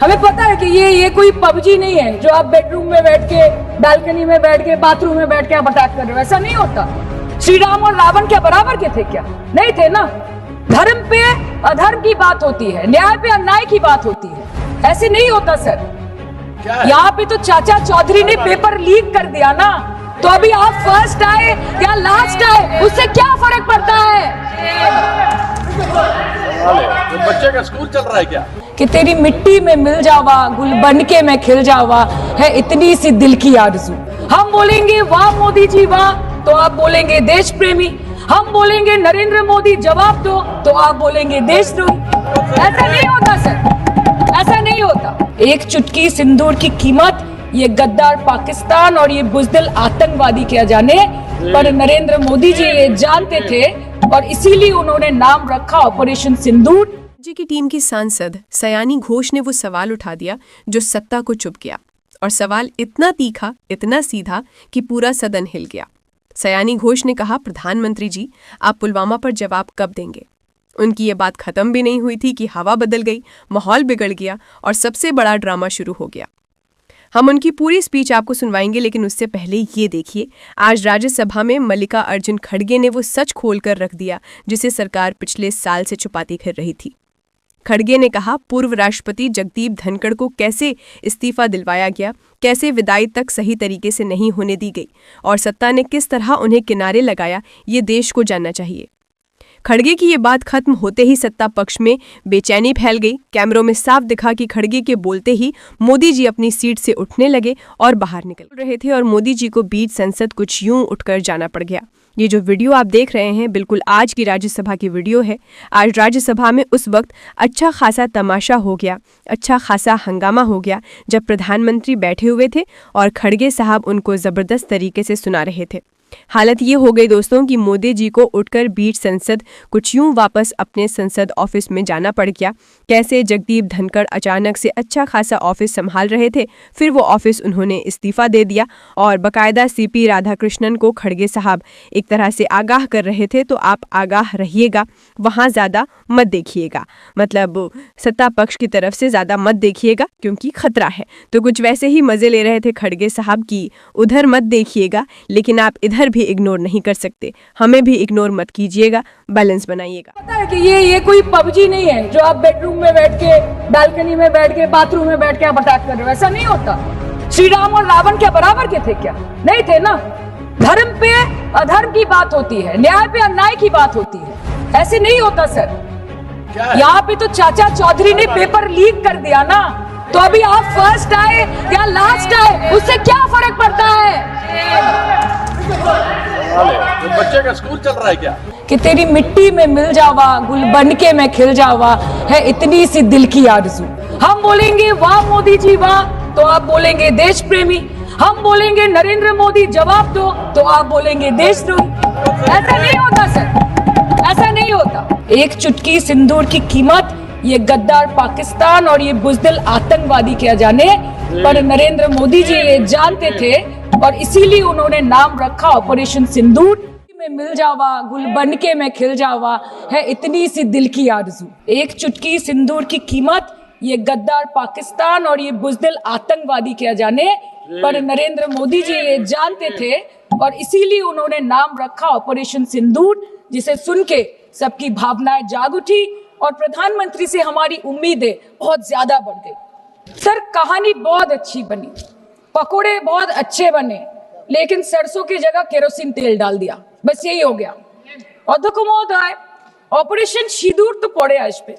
हमें पता है कि ये कोई पबजी नहीं है जो आप बेडरूम में बैठ के, बालकनी में बैठ के, बाथरूम में बैठ के आप अटैक कर रहे हो। ऐसा नहीं होता। श्री राम और रावण क्या बराबर के थे क्या? नहीं थे ना। धर्म पे अधर्म की बात होती है, न्याय पे अन्याय की बात होती है। ऐसे नहीं होता सर। यहाँ पे तो चाचा चौधरी ने पेपर लीक कर दिया ना, तो अभी आप फर्स्ट आए या लास्ट आए उससे क्या फर्क पड़ता है? तो बच्चे का स्कूल चल रहा है क्या? कि तेरी मिट्टी में मिल जावा, गुल बन के मैं खिल जावा, है इतनी सी दिल की आरज़ू। हम बोलेंगे वाह मोदी जी वाह, तो आप बोलेंगे देश प्रेमी। हम बोलेंगे नरेंद्र मोदी जवाब दो, तो आप बोलेंगे देशद्रोही। ऐसा नहीं होता सर, ऐसा नहीं होता। एक चुटकी सिंदूर की कीमत ये गद्दार पाकिस्तान और ये बुज़दिल आतंकवादी क्या जाने, पर नरेंद्र मोदी जी ये जानते थे और इसीलिए उन्होंने नाम रखा ऑपरेशन सिंदूर। राज्य की टीम की सांसद सयानी घोष ने वो सवाल उठा दिया जो सत्ता को चुभ गया, और सवाल इतना तीखा, इतना सीधा कि पूरा सदन हिल गया। सयानी घोष ने कहा, प्रधानमंत्री जी आप पुलवामा पर जवाब कब देंगे? उनकी ये बात खत्म भी नहीं हुई थी कि हवा बदल गई, माहौल बिगड़ गया और सबसे बड़ा ड्रामा शुरू हो गया। हम उनकी पूरी स्पीच आपको सुनवाएंगे, लेकिन उससे पहले ये देखिए, आज राज्यसभा में मल्लिका अर्जुन खड़गे ने वो सच खोलकर रख दिया जिसे सरकार पिछले साल से छुपाती फिर रही थी। खड़गे ने कहा, पूर्व राष्ट्रपति जगदीप धनखड़ को कैसे इस्तीफा दिलवाया गया, कैसे विदाई तक सही तरीके से नहीं होने दी गई और सत्ता ने किस तरह उन्हें किनारे लगाया, ये देश को जानना चाहिए। खड़गे की ये बात खत्म होते ही सत्ता पक्ष में बेचैनी फैल गई। कैमरों में साफ दिखा कि खड़गे के बोलते ही मोदी जी अपनी सीट से उठने लगे और बाहर निकल रहे थे और मोदी जी को बीच संसद कुछ यूं उठकर जाना पड़ गया। ये जो वीडियो आप देख रहे हैं बिल्कुल आज की राज्यसभा की वीडियो है। आज राज्यसभा में उस वक्त अच्छा खासा तमाशा हो गया, अच्छा खासा हंगामा हो गया जब प्रधानमंत्री बैठे हुए थे और खड़गे साहब उनको जबरदस्त तरीके से सुना रहे थे। हालत ये हो गई दोस्तों कि मोदी जी को उठकर बीच संसद कुछ यूं वापस अपने संसद ऑफिस में जाना पड़ गया। कैसे जगदीप धनखड़ अचानक से अच्छा खासा ऑफिस संभाल रहे थे, फिर वो ऑफिस उन्होंने इस्तीफा दे दिया और बकायदा सीपी राधाकृष्णन को खड़गे साहब एक तरह से आगाह कर रहे थे, तो आप आगाह रहिएगा, वहाँ ज़्यादा मत देखिएगा, मतलब सत्ता पक्ष की तरफ से ज़्यादा मत देखिएगा क्योंकि खतरा है। तो कुछ वैसे ही मज़े ले रहे थे खड़गे साहब की उधर मत देखिएगा, लेकिन आप इधर भी इग्नोर नहीं कर सकते, हमें भी इग्नोर मत कीजिएगा, बैलेंस बनाइएगा। पता है कि ये कोई पबजी नहीं है जो आप बेडरूम में बैठ के, बालकनी में बैठ के, बाथरूम में बैठ के आप अटैक कर रहे हो। ऐसा नहीं होता। श्री राम और रावण क्या बराबर के थे क्या? नहीं थे ना। धर्म पे अधर्म की बात होती है, न्याय पे अन्याय की बात होती है। ऐसे नहीं होता सर। यहाँ पे तो चाचा चौधरी ने पेपर लीक कर दिया ना, तो अभी आप फर्स्ट आए या लास्ट आए उससे क्या फर्क पड़ता है? तो बच्चे का स्कूल चल रहा है क्या? कि तेरी मिट्टी में मिल जावा, गुल बन के मैं खिल जावा, है इतनी सी दिल की आरज़ू। हम बोलेंगे वाह मोदी जी वाह, तो आप बोलेंगे देश प्रेमी। हम बोलेंगे नरेंद्र मोदी जवाब दो, तो आप बोलेंगे देशद्रोही। ऐसा नहीं होता सर, ऐसा नहीं होता। एक चुटकी सिंदूर की कीमत ये गद्दार पाकिस्तान और ये बुज़दिल आतंकवादी क्या जाने, पर नरेंद्र मोदी जी ये जानते थे और इसीलिए उन्होंने नाम रखा ऑपरेशन सिंदूर। में मिल जावा, गुल बन के मैं खिल जावा, है इतनी सी दिल की आरज़ू। एक चुटकी सिंदूर की कीमत ये गद्दार पाकिस्तान और ये बुज़दिल आतंकवादी क्या जाने, पर नरेंद्र मोदी जी ये जानते थे और इसीलिए उन्होंने नाम रखा ऑपरेशन सिंदूर, जिसे सुन के सबकी भावनाएं जाग उठी और प्रधानमंत्री से हमारी उम्मीदें बहुत ज्यादा बढ़ गई। सर कहानी बहुत अच्छी बनी, पकोड़े बहुत अच्छे बने, लेकिन सरसों की जगह केरोसिन तेल डाल दिया, बस यही हो गया। অধ্যক্ষ মহোদয়, অপারেশন সিঁদুর তো পড়ে আসবে,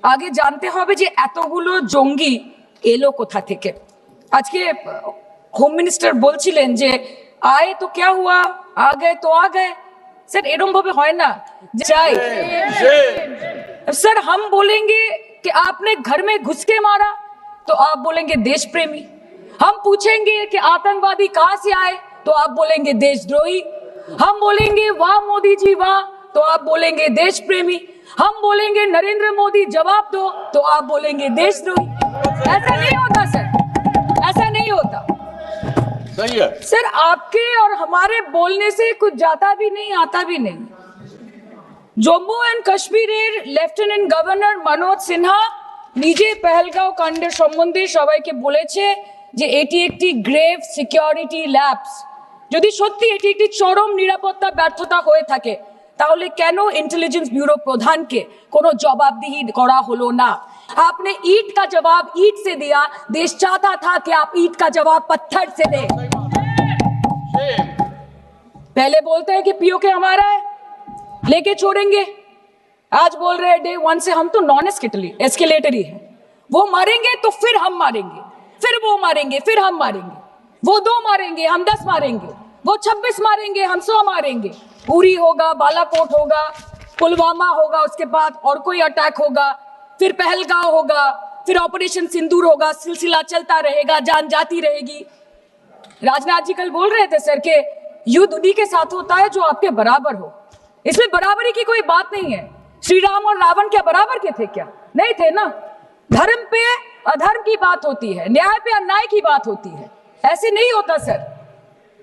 আগে জানতে হবে যে এতগুলো জঙ্গি এলো কোথা থেকে। আজকে হোম মিনিস্টার বলছিলেন যে আয়ে তো क्या हुआ, आ गए तो आ गए। सर एरम भावे হয় না যাই। सर हम बोलेंगे कि आपने घर में घुस के मारा, तो आप बोलेंगे देश प्रेमी। हम पूछेंगे कि आतंकवादी कहां से आए, तो आप बोलेंगे देशद्रोही। हम बोलेंगे वाह मोदी जी वाह, तो आप बोलेंगे देश प्रेमी। हम बोलेंगे नरेंद्र मोदी जवाब दो, तो आप बोलेंगे देशद्रोही। ऐसा नहीं होता सर, ऐसा नहीं होता। सही है सर, आपके और हमारे बोलने से कुछ जाता भी नहीं आता भी नहीं। Jammu and Kashmir lieutenant governor Manoj Sinha নিজে পেহেলগাঁও কাণ্ডের সম্বন্ধে সবাইকে বলেছে যে এটি একটি গ্রেভ সিকিউরিটি ল্যাপস। যদি সত্যি এটি একটি চরম নিরাপত্তা ব্যর্থতা হয়ে থাকে তাহলে কেন इंटेलिजेंस ब्यूरो প্রধানকে কোনো জবাবদিহি করা হলো না? आपने ईंट का जवाब ईंट से दिया, देश चाहता था कि आप ईंट का जवाब पत्थर से दें। पहले बोलते हैं कि पीओके हमारा है, लेके छोड़ेंगे, आज बोल रहे हैं डे वन से हम तो नॉन एस्केलेटरी है, वो मारेंगे तो फिर हम मारेंगे, फिर वो मारेंगे, फिर हम मारेंगे, वो 2 मारेंगे हम 10 मारेंगे, वो 26 मारेंगे हम 100 मारेंगे। उरी होगा, बालाकोट होगा, पुलवामा होगा, उसके बाद और कोई अटैक होगा, फिर पहलगांव होगा, फिर ऑपरेशन सिंदूर होगा, सिलसिला चलता रहेगा, जान जाती रहेगी। राजनाथ जी कल बोल रहे थे सर के युद्ध उन्हीं के साथ होता है जो आपके बराबर हो। इसमें बराबरी की कोई बात नहीं है। श्री राम और रावण क्या बराबर के थे क्या? नहीं थे ना। धर्म पे अधर्म की बात होती है, न्याय पे अन्याय की बात होती है, ऐसे नहीं होता सर।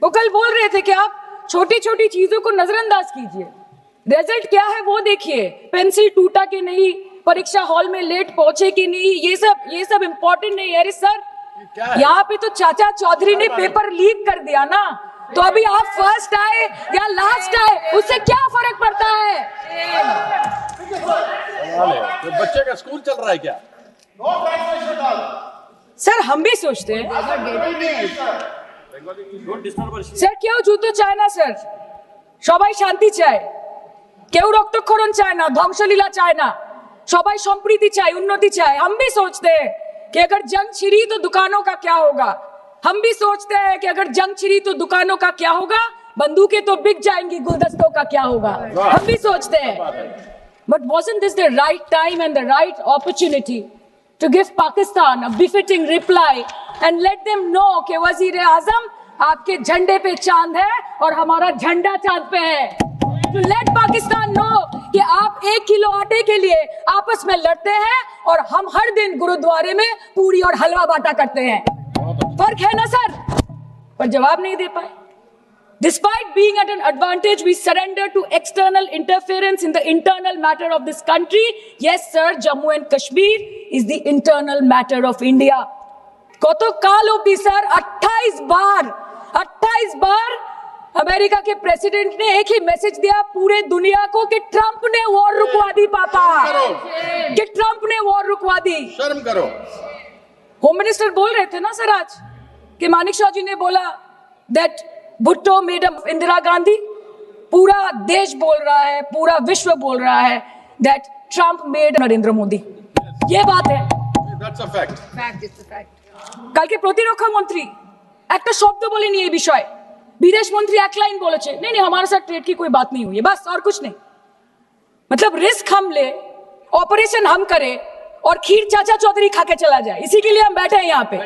वो कल बोल रहे थे कि आप छोटी छोटी चीजों को नजरअंदाज कीजिए, रिजल्ट क्या है वो देखिए, पेंसिल टूटा कि नहीं, परीक्षा हॉल में लेट पहुंचे कि नहीं, ये सब इम्पोर्टेंट नहीं है। अरे सर यहाँ पे तो चाचा चौधरी ने पेपर लीक कर दिया ना, तो अभी आप फर्स्ट आए या लास्ट आए उससे क्या फर्क पड़ता है? तो बच्चे का स्कूल चल रहा है क्या? सर हम भी सोचते हैं স্যার কেউ যুদ্ধ চায় না স্যার, সবাই শান্তি চায়, কেউ রক্তক্ষরণ চায় না, ধ্বংসলীলা চায় না, সবাই সম্প্রীতি চায়, উন্নতি চায়। हम भी सोचते हैं कि अगर जंग छिड़ी तो दुकानों का क्या होगा, हम भी सोचते हैं कि अगर जंग छिड़ी तो दुकानों का क्या होगा, बंदूकें तो बिक जाएंगी, गुलदस्तों का क्या होगा, हम भी सोचते हैं। But wasn't this the right time and the right opportunity to give Pakistan a befitting reply and let them know कि वजीर आजम आपके झंडे पे चांद है और हमारा झंडा चांद पे है। To let Pakistan know कि आप 1 किलो आटे के लिए आपस में लड़ते हैं और हम हर दिन गुरुद्वारे में पूरी और हलवा बांटा करते हैं। फर्क है ना सर? पर जवाब नहीं दे पाए। Despite being at an advantage, we surrender to external interference in the internal matter of this country. Yes, sir, Jammu and Kashmir is the internal matter of India. কত কাল অবধি স্যার 28 बार अमेरिका के president ने एक ही message दिया पूरे दुनिया को कि ट्रंप ने वॉर रुकवा दी पापा, कि ट्रंप ने वॉर रुकवा दी। शर्म करो। होम मिनिस्टर बोल रहे थे ना सर आज कि मानिक शाह जी ने बोला दैट भुट्टो मेड इंदिरा गांधी, पूरा देश बोल रहा है, पूरा विश्व बोल रहा है that Trump made Narendra Modi. ये बात है, That's a fact. কালকে প্রতিরক্ষা মন্ত্রী একটা শব্দ বলেনি এই বিষয়ে, विदेश मंत्री एक लाइन बोले नहीं हमारे साथ ट्रेड की कोई बात नहीं हुई है, बस और कुछ नहीं। मतलब रिस्क हम ले, ऑपरेशन हम करें और खीर चाचा चौधरी खा के चला जाए, इसी के लिए हम बैठे हैं यहाँ पे।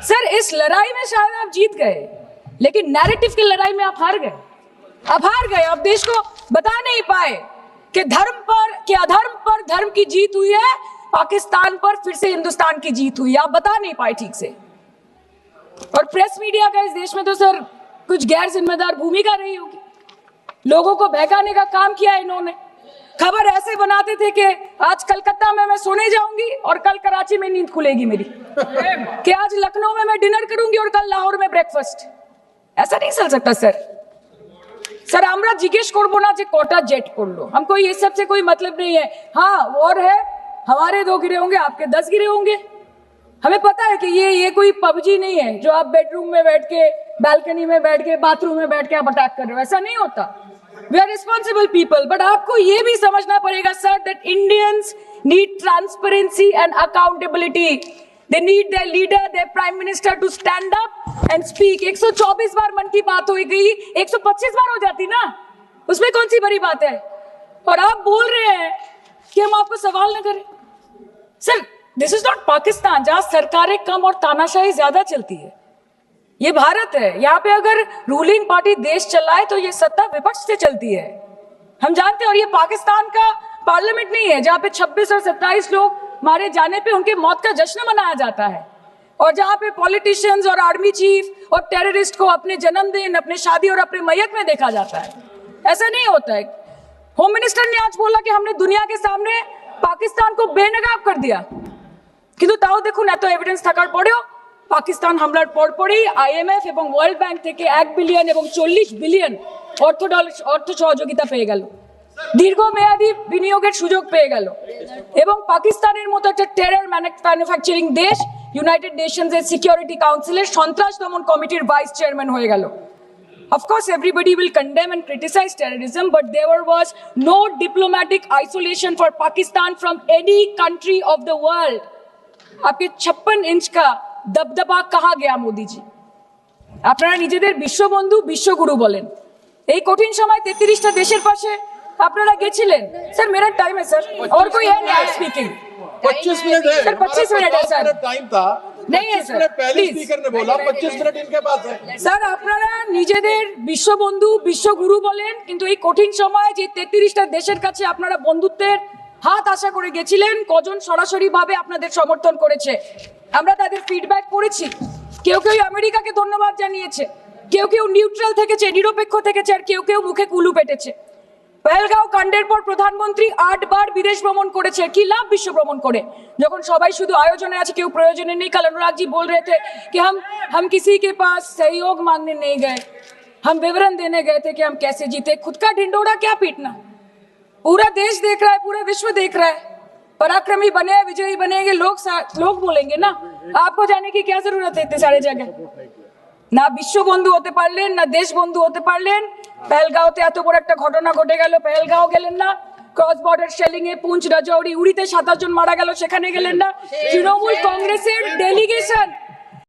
सर इस लड़ाई में शायद आप जीत गए, लेकिन नैरेटिव की लड़ाई में आप हार गए। आप देश को बता नहीं पाए कि धर्म पर कि अधर्म पर धर्म की जीत हुई है, पाकिस्तान पर फिर से हिंदुस्तान की जीत हुई है, आप बता नहीं पाए ठीक से। और प्रेस मीडिया का इस देश में तो सर कुछ गैर जिम्मेदार भूमिका रही होगी, लोगों को बहकाने का काम किया इन्होंने। खबर ऐसे बनाते थे कि आज कलकत्ता में मैं सोने जाऊंगी और कल कराची में नींद खुलेगी मेरी, कि आज लखनऊ में मैं डिनर करूंगी और कल लाहौर में ब्रेकफास्ट। ऐसा नहीं चल सकता सर। सर আমরা জিজ্ঞেস করব না যে কোটা জেট করলো, हमको ये सब से कोई मतलब नहीं है। हाँ वॉर है, हमारे 2 गिरे होंगे, आपके 10 गिरे होंगे। हमें पता है कि ये कोई पबजी नहीं है जो आप बेडरूम में बैठ के, बालकनी में बैठ के, बाथरूम में बैठ के आप अटैक कर रहे हो, ऐसा नहीं होता। We are responsible people, but आपको ये भी समझना पड़ेगा sir that Indians need transparency and accountability. They need their leader, their prime minister to stand up and speak. 124 बार मन की बात हो गई, 125 बार हो जाती ना, उसमें कौन सी बड़ी बात है? और आप बोल रहे हैं कि हम आपको सवाल न करें। Sir this is not Pakistan जहां सरकारें कम और तानाशाही ज्यादा चलती है, ये भारत है। यहाँ पे अगर रूलिंग पार्टी देश चलाए तो ये सत्ता विपक्ष से चलती है, हम जानते हैं। और ये पाकिस्तान का पार्लियामेंट नहीं है जहाँ पे 26 और 27 लोग मारे जाने पे उनके मौत का जश्न मनाया जाता है, और जहाँ पे पॉलिटिशियंस और आर्मी चीफ और टेररिस्ट को अपने जन्मदिन, अपने शादी और अपने मैयत में देखा जाता है। ऐसा नहीं होता है। होम मिनिस्टर ने आज बोला कि हमने दुनिया के सामने পাকিস্তান को बेनकाब कर दिया কিন্তু তাও দেখুন এত এভিডেন্স থাকার পরেও পাকিস্তান হামলার পরপরই আইএমএফ এবং ওয়ার্ল্ড ব্যাংক থেকে 1 বিলিয়ন এবং 40 বিলিয়ন অর্থ সহযোগিতা পেয়ে গেল, দীর্ঘমেয়াদী বিনিয়োগের সুযোগ পেয়ে গেল এবং পাকিস্তানের মতো একটা টেরর ম্যানুফ্যাকচারিং দেশ ইউনাইটেড নেশনসের সিকিউরিটি কাউন্সিলের সন্ত্রাস দমন কমিটির ভাইস চেয়ারম্যান হয়ে গেল। Of course, everybody will condemn and criticize terrorism, but there was no diplomatic isolation for Pakistan from any country of the world. आपके 56 इंच का दबदबा कहाँ गया मोदी जी? আপনারা নিজেদের বিশ্ববন্ধু বিশ্বগুরু বলেন, এই কঠিন সময় 33টা দেশের পাশে আপনারা গেছিলেন। স্যার मेरा टाइम है सर, और कोई है नहीं स्पीकिंग। 25 मिनट है सर 25 मिनट है सर, टाइम था नहीं है सर, पहले प्लीज स्पीकर ने बोला 25 मिनट इनके पास है। স্যার আপনারা নিজেদের বিশ্ববন্ধু বিশ্বগুরু বলেন, কিন্তু এই কঠিন সময়ে যে 33টা দেশের কাছে আপনারা বন্ধুত্বের হাত আশা করে গেছিলেন, কজন সরাসরি ভাবে আপনাদের সমর্থন করেছে আমরা তাদের ফিডব্যাক করেছি। কেউ কেউ আমেরিকাকে ধন্যবাদ জানিয়েছে, কেউ কেউ নিউট্রাল থেকেছে, নিরপেক্ষ থেকেছে, আর কেউ কেউ মুখে কুলু পেটেছে। পহেলগাঁও কাণ্ডের পর প্রধানমন্ত্রী 8 বার বিদেশ ভ্রমণ করেছে, কি লাভ বিশ্ব ভ্রমণ করে যখন সবাই শুধু আয়োজনে আছে, কেউ প্রয়োজনে নেই। कल अनुराग जी बोल रहे थे कि हम किसी के पास सहयोग मांगने नहीं गए, हम विवरण देने गए थे कि हम कैसे जीते। खुद का ढिंडोरा क्या पीटना, पूरा देश देख रहा है, पूरा विश्व देख रहा है। पराक्रमी बने, विजयी बनेंगे लोग बोलेंगे ना, आपको जाने की क्या जरूरत है इतने सारे जगह। না বিশ্ববন্ধু হতে পারলেন, না দেশ বন্ধু হতে পারলেন। পেহেলগাঁওতে এত বড় একটা ঘটনা ঘটে গেল, পেহেলগাঁও গেলেন না। ক্রস বর্ডার শেলিং এ পুঞ্চ রাজৌরি উড়িতে 27 জন মারা গেল, সেখানে গেলেন না। তৃণমূল কংগ্রেসের ডেলিগেশন